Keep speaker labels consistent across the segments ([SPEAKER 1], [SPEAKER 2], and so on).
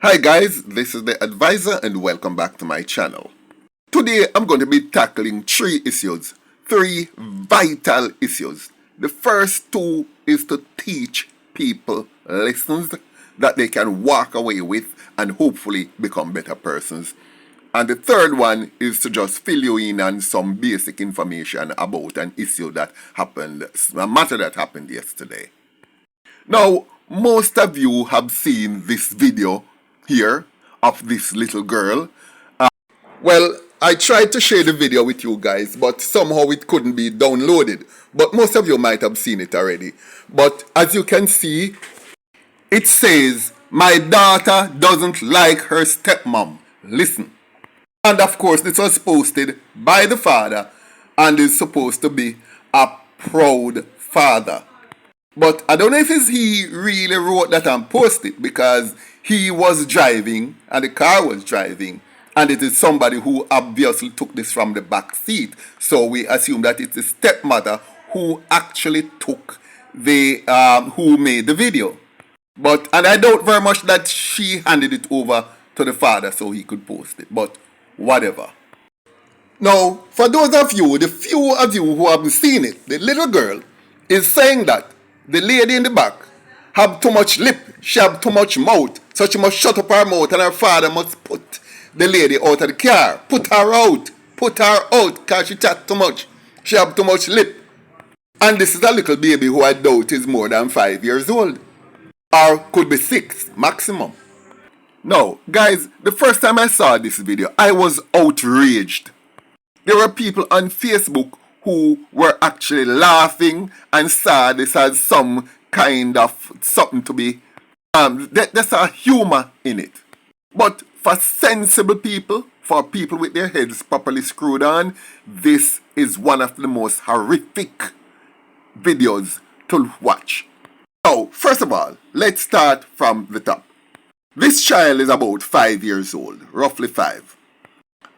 [SPEAKER 1] Hi guys, this is the advisor and welcome back to my channel. Today I'm going to be tackling three vital issues. The first two is to teach people lessons that they can walk away with and hopefully become better persons. And the third one is to just fill you in on some basic information about an issue that happened, a matter that happened yesterday. Now, most of you have seen this video here of this little girl. Well, I tried to share the video with you guys, but somehow it couldn't be downloaded. But most of you might have seen it already. But as you can see, it says, "My daughter doesn't like her stepmom. Listen." And of course, this was posted by the father and is supposed to be a proud father. But I don't know if it's he really wrote that and posted it, because he was driving and the car was driving, and it is somebody who obviously took this from the back seat. So we assume that it's the stepmother who actually took the who made the video. And I doubt very much that she handed it over to the father so he could post it. But whatever. Now, for those of you, the few of you who haven't seen it, the little girl is saying that the lady in the back have too much lip, she have too much mouth, so she must shut up her mouth and her father must put the lady out of the car. Put her out, because she chat too much. She have too much lip. And this is a little baby who I doubt is more than 5 years old. Or could be 6 maximum. Now, guys, the first time I saw this video, I was outraged. There were people on Facebook who were actually laughing and saw this as some kind of something to be, there's a humor in it. But for sensible people, for people with their heads properly screwed on, this is one of the most horrific videos to watch. So, first of all, let's start from the top. This child is about 5 years old, roughly 5.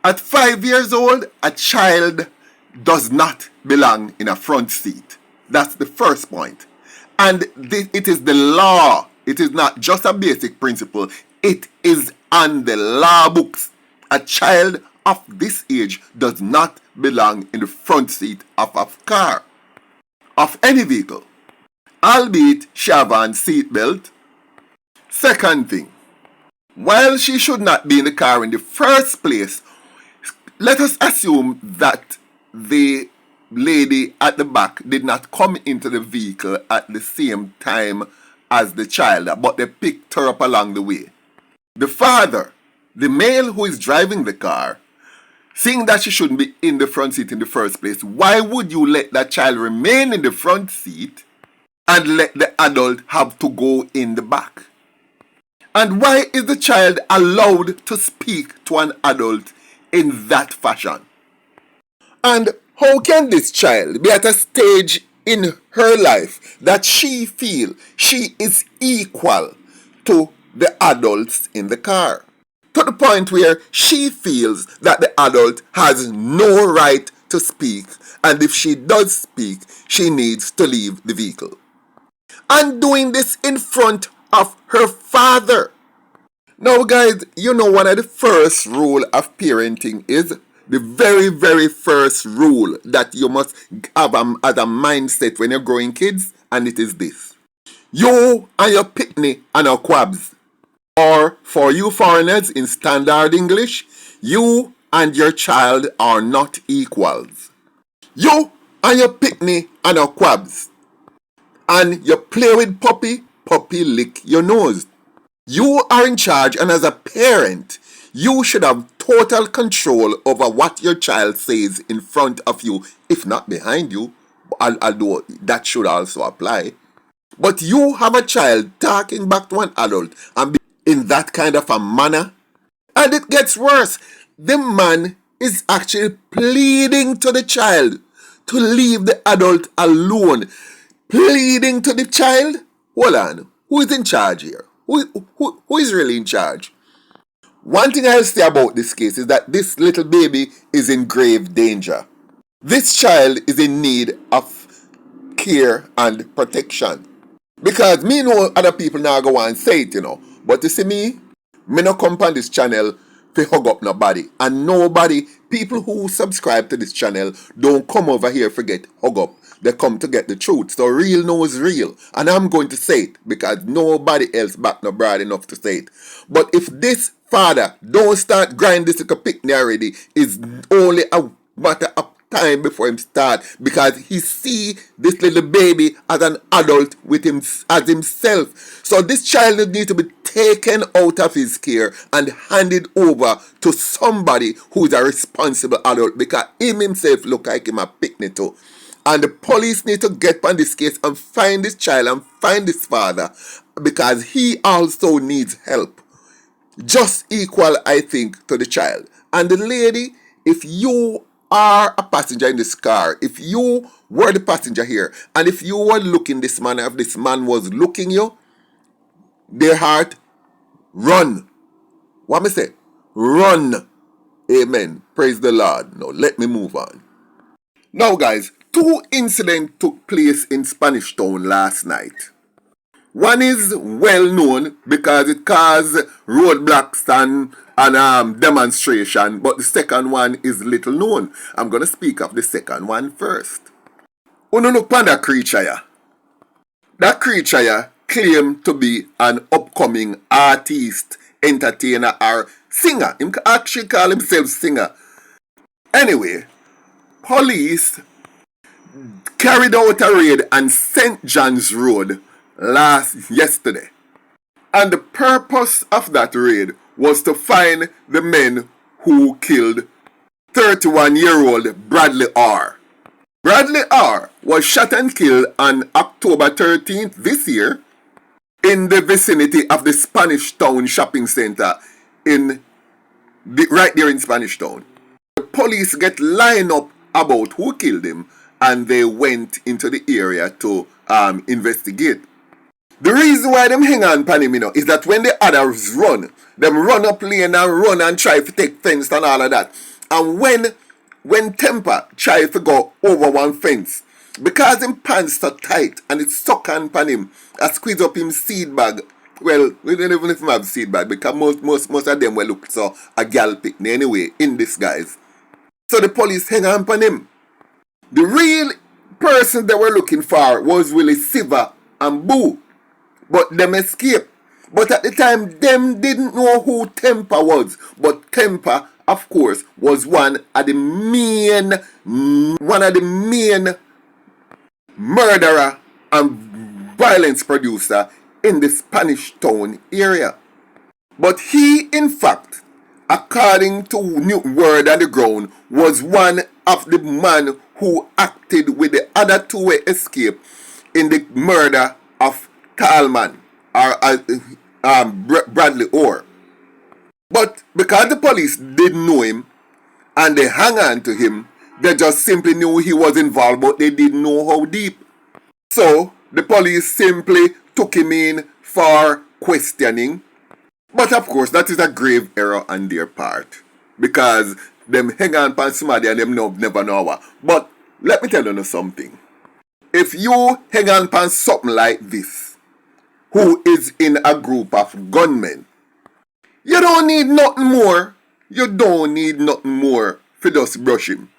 [SPEAKER 1] At 5 years old, a child does not belong in a front seat. That's the first point. And it is the law. It is not just a basic principle. It is on the law books. A child of this age does not belong in the front seat of a car, of any vehicle, albeit she have on seat belt. Second thing, while she should not be in the car in the first place, let us assume that the lady at the back did not come into the vehicle at the same time as the child, but they picked her up along the way. The father, the male who is driving the car, seeing that she shouldn't be in the front seat in the first place, why would you let that child remain in the front seat and let the adult have to go in the back? And why is the child allowed to speak to an adult in that fashion? And how can this child be at a stage in her life that she feel she is equal to the adults in the car? To the point where she feels that the adult has no right to speak, and if she does speak, she needs to leave the vehicle. And doing this in front of her father. Now guys, you know one of the first rule of parenting is the very, very first rule that you must have as a mindset when you're growing kids, and it is this. You and your pitney and your quabs. Or for you foreigners in standard English, you and your child are not equals. You and your pitney and your quabs. And you play with puppy, puppy lick your nose. You are in charge, and as a parent, you should have total control over what your child says in front of you, if not behind you, although that should also apply. But you have a child talking back to an adult and be in that kind of a manner. And it gets worse. The man is actually pleading to the child to leave the adult alone. Pleading to the child? Hold on. Who is in charge here? Who is really in charge? One thing I'll say about this case is that this little baby is in grave danger. This child is in need of care and protection. Because me know other people now go and say it, But you see me, Me no come on this channel to hug up nobody. And nobody, people who subscribe to this channel don't come over here for get hug up. They come to get the truth. So real knows real. And I'm going to say it because nobody else back no broad enough to say it. But if this father don't start grind this like a picnic already, it's only a matter of time before him start, because he see this little baby as an adult with him as himself. So this child need to be taken out of his care and handed over to somebody who is a responsible adult, because him himself look like him a picnic too. And the police need to get on this case and find this child and find this father, because he also needs help. Just equal, I think, to the child. And the lady, if you are a passenger in this car, if you were the passenger here, and if you were looking this man, if this man was looking you, their heart, run. What me say? Run. Amen. Praise the Lord. Now let me move on. Now guys, two incidents took place in Spanish Town last night. One is well known because it caused roadblocks and demonstration, but the second one is little known. I'm going to speak of the second one first. Uno look upon that creature here. That creature here claimed to be an upcoming artist, entertainer, or singer. He actually call himself singer. Anyway, police carried out a raid on St. John's Road yesterday. And the purpose of that raid was to find the men who killed 31-year-old Bradley R. Bradley R. was shot and killed on October 13th this year in the vicinity of the Spanish Town shopping center right there in Spanish Town. The police get lined up about who killed him, and they went into the area to investigate. The reason why them hang on pan him, is that when the others run, them run up lane and run and try to take fence and all of that. And when Tempa try to go over one fence, because him pants so tight and it's stuck on pan him, I squeeze up him seed bag. Well, we don't even if him have seed bag, because most of them will look so a gal picnic anyway in disguise. So the police hang on pan him. The real person they were looking for was Willie Silva and Boo. But them escaped. But at the time, them didn't know who Tempa was. But Tempa, of course, was one of the main murderer and violence producer in the Spanish Town area. But he, in fact, according to New Word on the Ground, was one of the man who acted with the other two who escaped in the murder of Talman or Bradley Orr. But because the police didn't know him and they hung on to him, they just simply knew he was involved, but they didn't know how deep. So the police simply took him in for questioning. But of course, that is a grave error on their part, because them hang on upon somebody and them never know what. But let me tell you something. If you hang on upon something like this, who is in a group of gunmen, you don't need nothing more. You don't need nothing more for just brush him.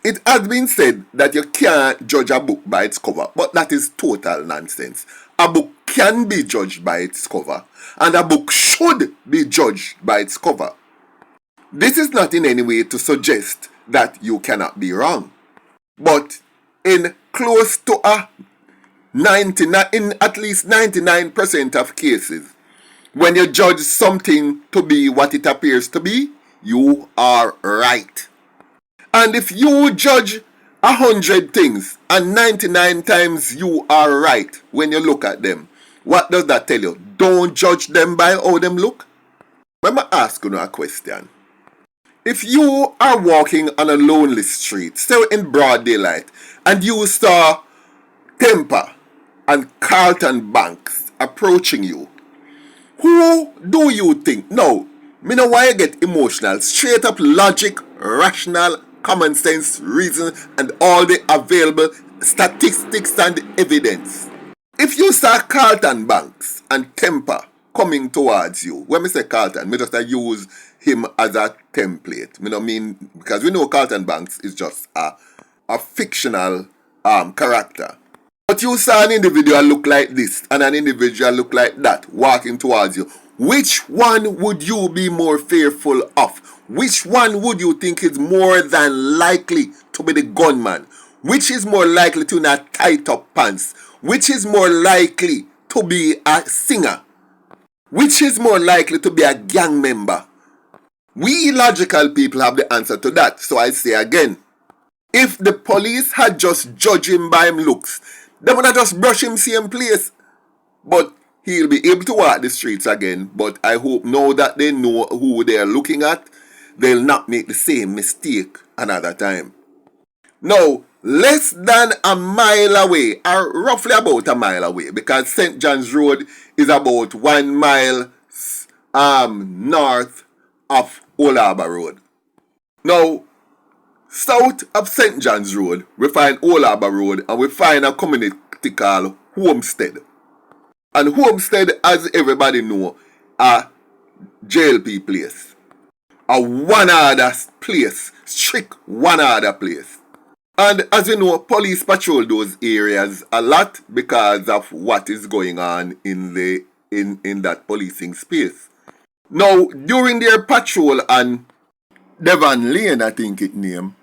[SPEAKER 1] It has been said that you can't judge a book by its cover, but that is total nonsense. A book can be judged by its cover, and a book should be judged by its cover. This is not in any way to suggest that you cannot be wrong, but in close to in at least 99% of cases, when you judge something to be what it appears to be, you are right. And if you judge 100 things and 99 times you are right when you look at them, what does that tell you? Don't judge them by how them look. Let me ask you a question. If you are walking on a lonely street, say in broad daylight, and you saw Tempa and Carlton Banks approaching you, who do you think? No, me know why you get emotional. Straight up logic, rational, common sense, reason, and all the available statistics and evidence. If you saw Carlton Banks and Tempa coming towards you. When me say Carlton, me just use him as a template. Me no mean, because we know Carlton Banks is just a fictional character. But you saw an individual look like this and an individual look like that walking towards you. Which one would you be more fearful of? Which one would you think is more than likely to be the gunman? Which is more likely to not tight up pants? Which is more likely to be a singer? Which is more likely to be a gang member? We logical people have the answer to that. So I say again, if the police had just judged him by him looks, they would have just brushed him same place. But he'll be able to walk the streets again. But I hope now that they know who they're looking at, they'll not make the same mistake another time. Now, less than a mile away, or roughly about a mile away, because St. John's Road is about 1 mile north of Old Harbour Road. Now, south of St. John's Road, we find Old Harbour Road and we find a community called Homestead. And Homestead, as everybody know, a JLP place. A one-order place, strict one-order place. And as you know, police patrol those areas a lot because of what is going on in that policing space. Now, during their patrol on Devon Lane, I think it named,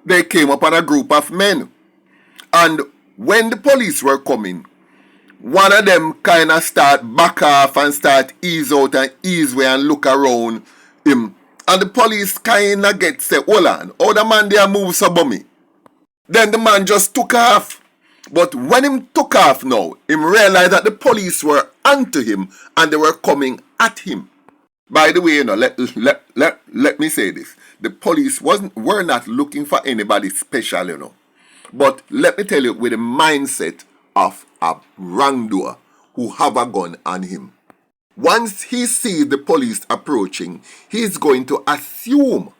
[SPEAKER 1] they came upon a group of men. And when the police were coming, one of them kind of start back off and start ease out and ease way and look around him. And the police kind of get say, hold on, how the man there move so bummy? Then the man just took off. But when him took off now, him realized that the police were onto him and they were coming at him. By the way, you know, let me say this. The police were not looking for anybody special, you know. But let me tell you, with the mindset of a wrongdoer who have a gun on him. Once he sees the police approaching, he's going to assume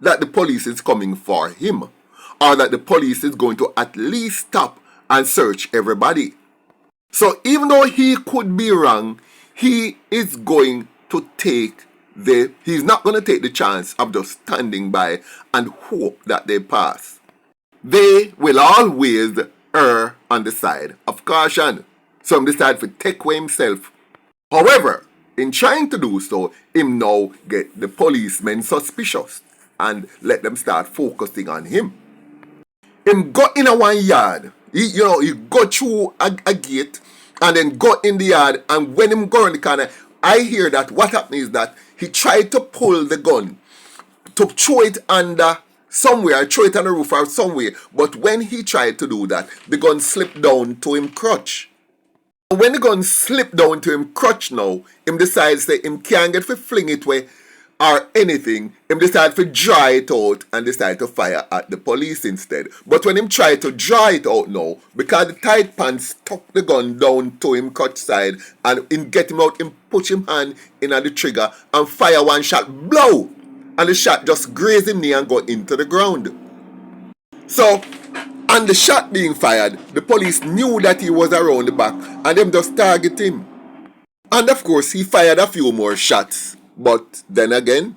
[SPEAKER 1] that the police is coming for him, or that the police is going to at least stop and search everybody. So even though he could be wrong, he is going to he's not going to take the chance of just standing by and hope that they pass. They will always err on the side of caution. Some decide to take away himself. However, in trying to do so, him now get the policemen suspicious and let them start focusing on him. Him go in a one yard. He go through a gate and then go in the yard, and when him go in the corner, I hear that what happened is that he tried to pull the gun to throw it under somewhere, throw it on the roof or somewhere, but when he tried to do that, the gun slipped down to him crutch. And when the gun slipped down to him crutch now, him decides that him can't get to fling it away or anything. Him decide to draw it out and decide to fire at the police instead. But when him try to draw it out now, because the tight pants stuck the gun down to him crutch side, and in get him out, him push him hand in at the trigger and fire one shot, blow! And the shot just grazed him knee and got into the ground. So, on the shot being fired, the police knew that he was around the back and them just target him. And of course, he fired a few more shots. But then again,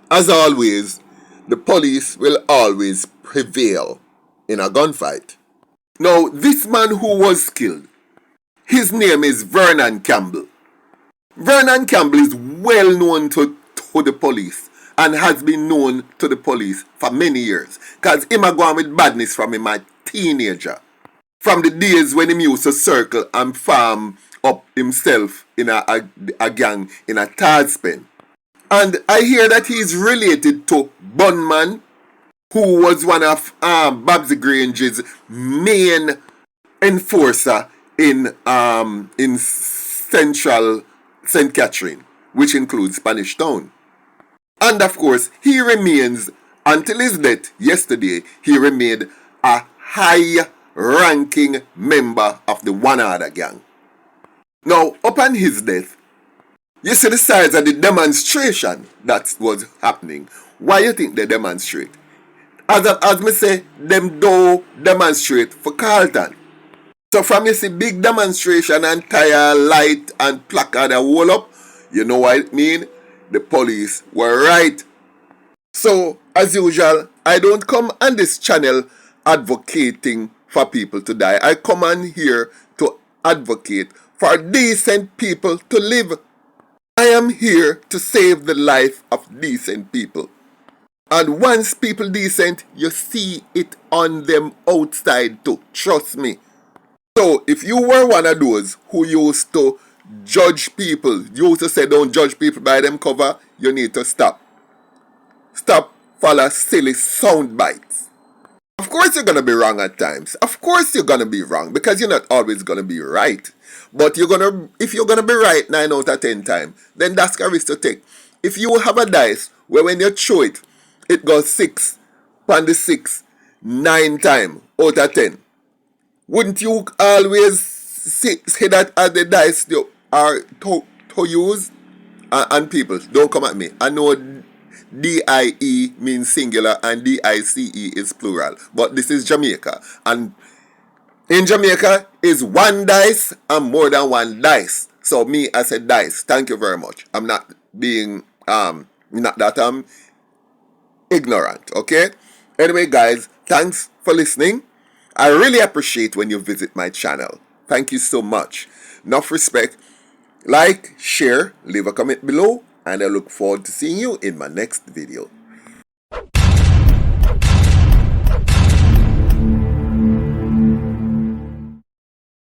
[SPEAKER 1] as always, the police will always prevail in a gunfight. Now, this man who was killed, his name is Vernon Campbell. Vernon Campbell is well known to the police and has been known to the police for many years, because him a gone with badness from him a teenager. From the days when him used to circle and farm up himself in a gang in a Tadspen. And I hear that he's related to Gunman, who was one of Babsy Grange's main enforcer in central St. Catherine, which includes Spanish Town. And of course, he remains, until his death yesterday, he remained a high-ranking member of the One Order gang. Now, upon his death, you see the size of the demonstration that was happening. Why you think they demonstrate? As me say, them do demonstrate for Carlton. So from you see big demonstration and tire, light and placard and wall up, you know what it mean? The police were right. So, as usual, I don't come on this channel advocating for people to die. I come on here to advocate for decent people to live. I am here to save the life of decent people. And once people decent, you see it on them outside too. Trust me. So, if you were one of those who used to judge people, you used to say don't judge people by them cover, you need to stop. Stop follow silly sound bites. Of course you're gonna be wrong at times. Of course you're gonna be wrong because you're not always gonna be right. But if you're gonna be right 9 out of 10 times, then that's a risk to take. If you have a dice where when you throw it, it goes 6 on the 6 9 times out of 10, wouldn't you always say that as the dice you are to use? And people, don't come at me. I know DIE means singular and DICE is plural. But this is Jamaica. And in Jamaica is one dice and more than one dice. So me, I said dice. Thank you very much. I'm not being not that I'm ignorant, okay? Anyway, guys, thanks for listening. I really appreciate when you visit my channel. Thank you so much. Enough respect. Like, share, leave a comment below, and I look forward to seeing you in my next video.